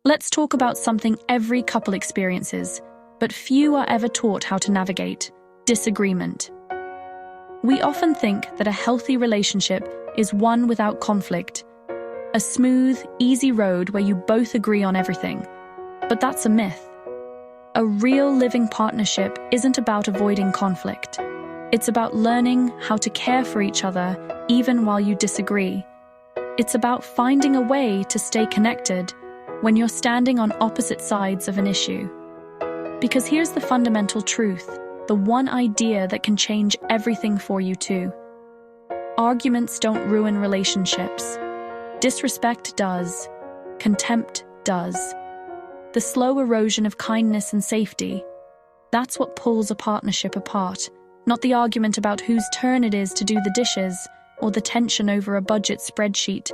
Let's talk about something every couple experiences, but few are ever taught how to navigate: disagreement. We often think that a healthy relationship is one without conflict, a smooth, easy road where you both agree on everything. But that's a myth. A real living partnership isn't about avoiding conflict. It's about learning how to care for each other even while you disagree. It's about finding a way to stay connected when you're standing on opposite sides of an issue. Because here's the fundamental truth, the one idea that can change everything for you too. Arguments don't ruin relationships. Disrespect does. Contempt does. The slow erosion of kindness and safety, that's what pulls a partnership apart, not the argument about whose turn it is to do the dishes or the tension over a budget spreadsheet.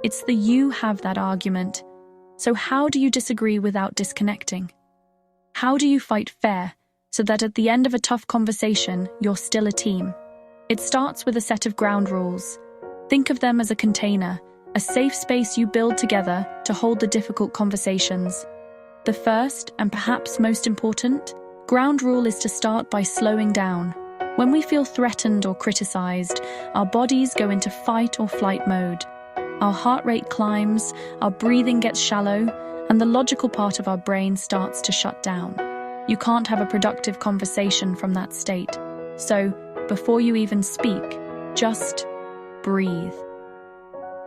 It's the you have that argument. So how do you disagree without disconnecting? How do you fight fair so that at the end of a tough conversation, you're still a team? It starts with a set of ground rules. Think of them as a container, a safe space you build together to hold the difficult conversations. The first, and perhaps most important, ground rule is to start by slowing down. When we feel threatened or criticized, our bodies go into fight or flight mode. Our heart rate climbs, our breathing gets shallow, and the logical part of our brain starts to shut down. You can't have a productive conversation from that state. So, before you even speak, just breathe.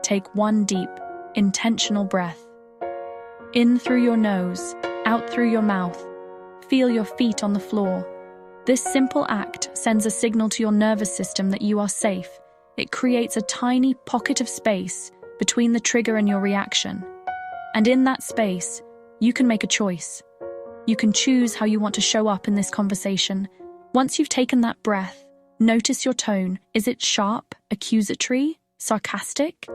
Take one deep, intentional breath. In through your nose, out through your mouth. Feel your feet on the floor. This simple act sends a signal to your nervous system that you are safe. It creates a tiny pocket of space between the trigger and your reaction. And in that space, you can make a choice. You can choose how you want to show up in this conversation. Once you've taken that breath, notice your tone. Is it sharp, accusatory, sarcastic?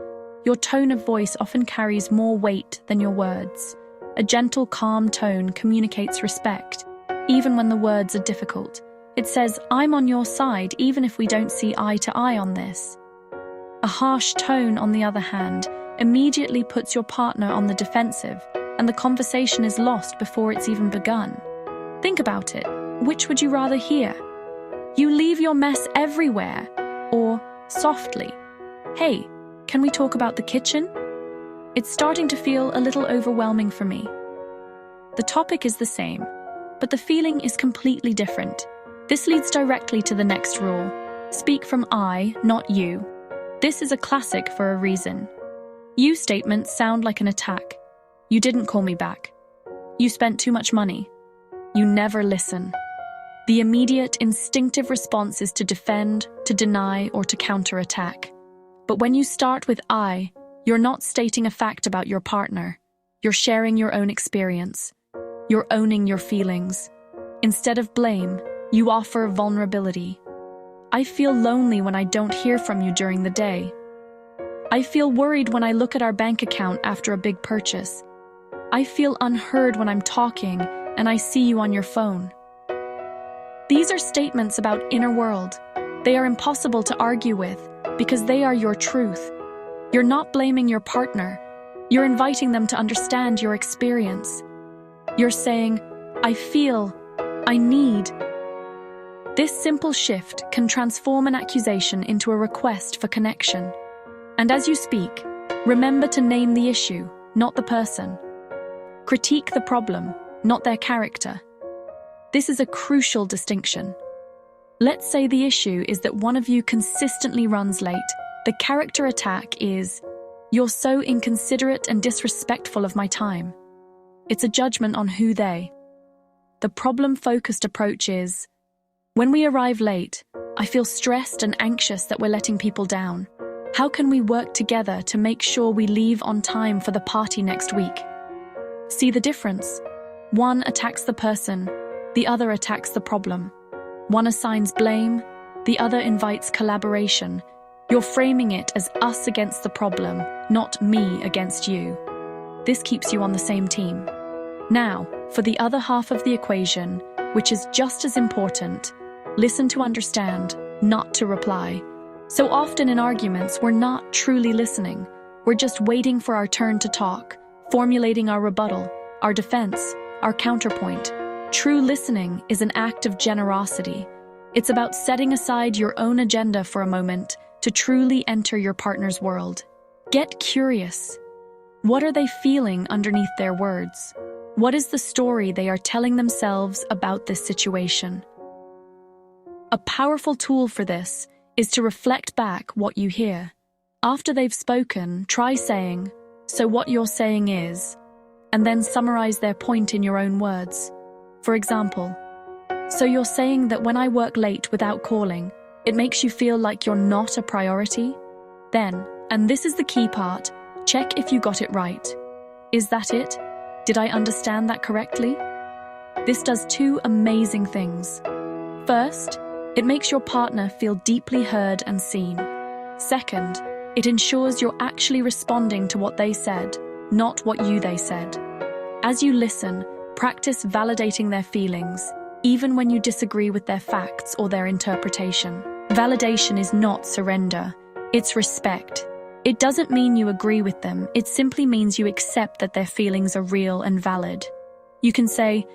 Your tone of voice often carries more weight than your words. A gentle, calm tone communicates respect, even when the words are difficult. It says, I'm on your side, even if we don't see eye to eye on this. A harsh tone, on the other hand, immediately puts your partner on the defensive, and the conversation is lost before it's even begun. Think about it. Which would you rather hear? You leave your mess everywhere, or softly, hey, can we talk about the kitchen? It's starting to feel a little overwhelming for me. The topic is the same, but the feeling is completely different. This leads directly to the next rule. Speak from I, not you. This is a classic for a reason. You statements sound like an attack. You didn't call me back. You spent too much money. You never listen. The immediate, instinctive response is to defend, to deny, or to counterattack. But when you start with I, you're not stating a fact about your partner. You're sharing your own experience. You're owning your feelings. Instead of blame, you offer vulnerability. I feel lonely when I don't hear from you during the day. I feel worried when I look at our bank account after a big purchase. I feel unheard when I'm talking and I see you on your phone. These are statements about inner world. They are impossible to argue with because they are your truth. You're not blaming your partner. You're inviting them to understand your experience. You're saying, I feel, I need. This simple shift can transform an accusation into a request for connection. And as you speak, remember to name the issue, not the person. Critique the problem, not their character. This is a crucial distinction. Let's say the issue is that one of you consistently runs late. The character attack is, you're so inconsiderate and disrespectful of my time. It's a judgment on who they. The problem-focused approach is, when we arrive late, I feel stressed and anxious that we're letting people down. How can we work together to make sure we leave on time for the party next week? See the difference? One attacks the person, the other attacks the problem. One assigns blame, the other invites collaboration. You're framing it as us against the problem, not me against you. This keeps you on the same team. Now, for the other half of the equation, which is just as important, listen to understand, not to reply. So often in arguments, we're not truly listening. We're just waiting for our turn to talk, formulating our rebuttal, our defense, our counterpoint. True listening is an act of generosity. It's about setting aside your own agenda for a moment to truly enter your partner's world. Get curious. What are they feeling underneath their words? What is the story they are telling themselves about this situation? A powerful tool for this is to reflect back what you hear. After they've spoken, try saying, "So what you're saying is," and then summarize their point in your own words. For example, "So you're saying that when I work late without calling, it makes you feel like you're not a priority?" Then, and this is the key part, check if you got it right. Is that it? Did I understand that correctly? This does two amazing things. First, it makes your partner feel deeply heard and seen. Second, it ensures you're actually responding to what they said, not what they said. As you listen, practice validating their feelings, even when you disagree with their facts or their interpretation. Validation is not surrender, it's respect. It doesn't mean you agree with them, it simply means you accept that their feelings are real and valid. You can say,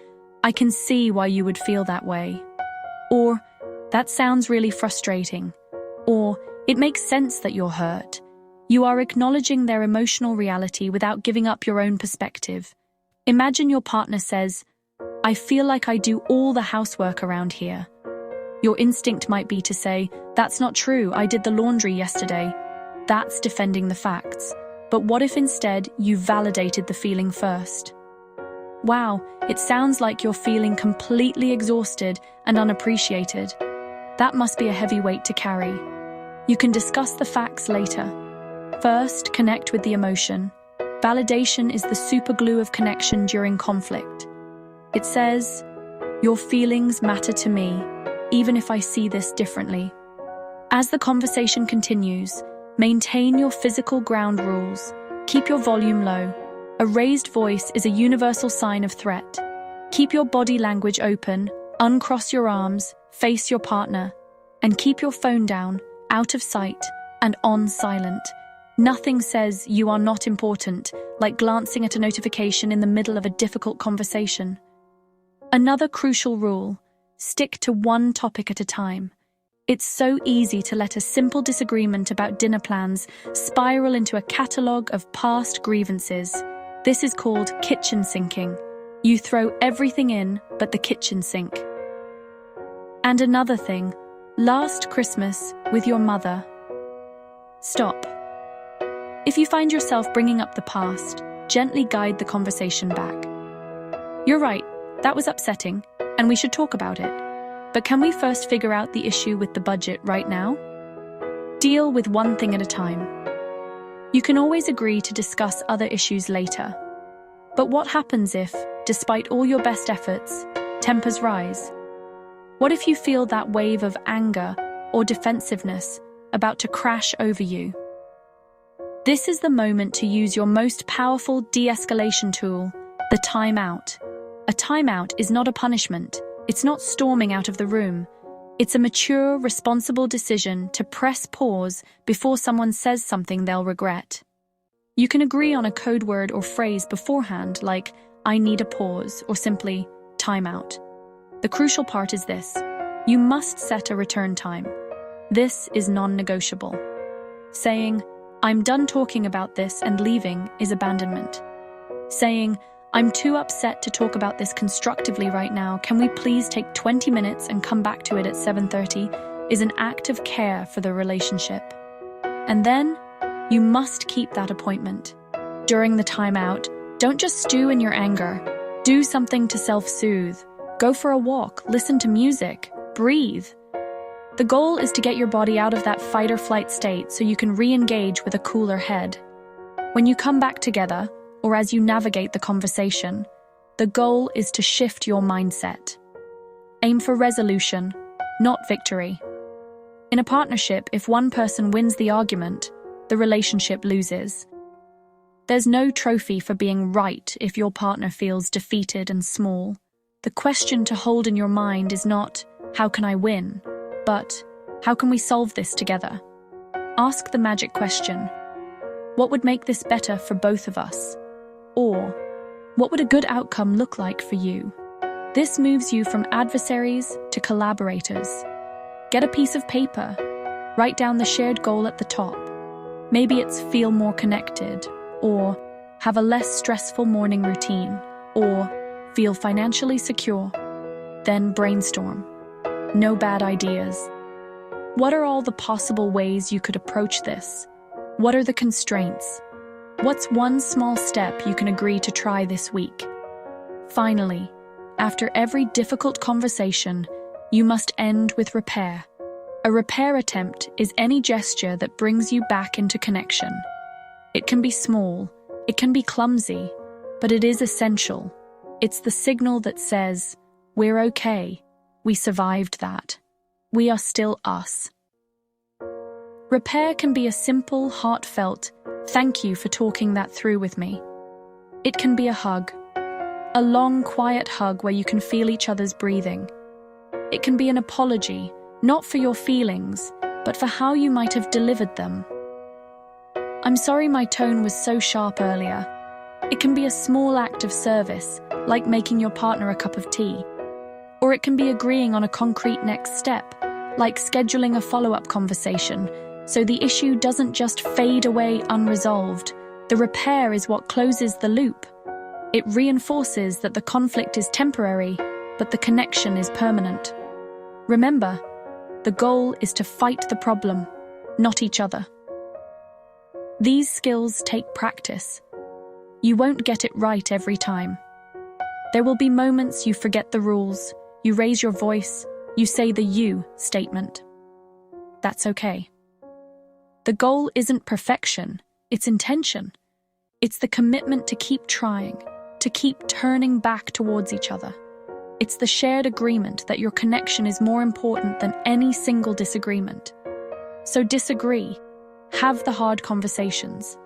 "I can see why you would feel that way." Or, "That sounds really frustrating." Or, "It makes sense that you're hurt." You are acknowledging their emotional reality without giving up your own perspective. Imagine your partner says, "I feel like I do all the housework around here." Your instinct might be to say, "That's not true, I did the laundry yesterday." That's defending the facts. But what if instead you validated the feeling first? "Wow, it sounds like you're feeling completely exhausted and unappreciated. That must be a heavy weight to carry." You can discuss the facts later. First, connect with the emotion. Validation is the superglue of connection during conflict. It says, "Your feelings matter to me, even if I see this differently." As the conversation continues, maintain your physical ground rules. Keep your volume low. A raised voice is a universal sign of threat. Keep your body language open, uncross your arms, face your partner, and keep your phone down, out of sight, and on silent. Nothing says you are not important, like glancing at a notification in the middle of a difficult conversation. Another crucial rule: stick to one topic at a time. It's so easy to let a simple disagreement about dinner plans spiral into a catalogue of past grievances. This is called kitchen sinking. You throw everything in but the kitchen sink. And another thing, last Christmas with your mother. Stop. If you find yourself bringing up the past, gently guide the conversation back. "You're right, that was upsetting, and we should talk about it. But can we first figure out the issue with the budget right now?" Deal with one thing at a time. You can always agree to discuss other issues later. But what happens if, despite all your best efforts, tempers rise? What if you feel that wave of anger or defensiveness about to crash over you? This is the moment to use your most powerful de-escalation tool, the timeout. A timeout is not a punishment. It's not storming out of the room. It's a mature, responsible decision to press pause before someone says something they'll regret. You can agree on a code word or phrase beforehand, like, "I need a pause," or simply, "timeout." The crucial part is this: you must set a return time. This is non-negotiable. Saying, "I'm done talking about this and leaving," is abandonment. Saying, "I'm too upset to talk about this constructively right now. Can we please take 20 minutes and come back to it at 7:30? Is an act of care for the relationship. And then, you must keep that appointment. During the timeout, don't just stew in your anger. Do something to self-soothe. Go for a walk, listen to music, breathe. The goal is to get your body out of that fight-or-flight state so you can re-engage with a cooler head. When you come back together, or as you navigate the conversation, the goal is to shift your mindset. Aim for resolution, not victory. In a partnership, if one person wins the argument, the relationship loses. There's no trophy for being right if your partner feels defeated and small. The question to hold in your mind is not, "How can I win?" but, "How can we solve this together?" Ask the magic question: what would make this better for both of us? Or, what would a good outcome look like for you? This moves you from adversaries to collaborators. Get a piece of paper. Write down the shared goal at the top. Maybe it's feel more connected, or have a less stressful morning routine, or feel financially secure. Then brainstorm. No bad ideas. What are all the possible ways you could approach this? What are the constraints? What's one small step you can agree to try this week? Finally, after every difficult conversation, you must end with repair. A repair attempt is any gesture that brings you back into connection. It can be small, it can be clumsy, but it is essential. It's the signal that says, we're okay, we survived that, we are still us. Repair can be a simple, heartfelt, thank you for talking that through with me. It can be a hug, a long, quiet hug where you can feel each other's breathing. It can be an apology, not for your feelings, but for how you might have delivered them. I'm sorry my tone was so sharp earlier. It can be a small act of service, like making your partner a cup of tea. Or it can be agreeing on a concrete next step, like scheduling a follow-up conversation, so the issue doesn't just fade away unresolved. The repair is what closes the loop. It reinforces that the conflict is temporary, but the connection is permanent. Remember, the goal is to fight the problem, not each other. These skills take practice. You won't get it right every time. There will be moments you forget the rules, you raise your voice, you say the you statement. That's okay. The goal isn't perfection, it's intention. It's the commitment to keep trying, to keep turning back towards each other. It's the shared agreement that your connection is more important than any single disagreement. So disagree, have the hard conversations,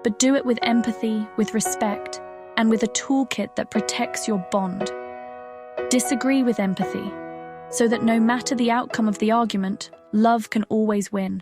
but do it with empathy, with respect, and with a toolkit that protects your bond. Disagree with empathy, so that no matter the outcome of the argument, love can always win.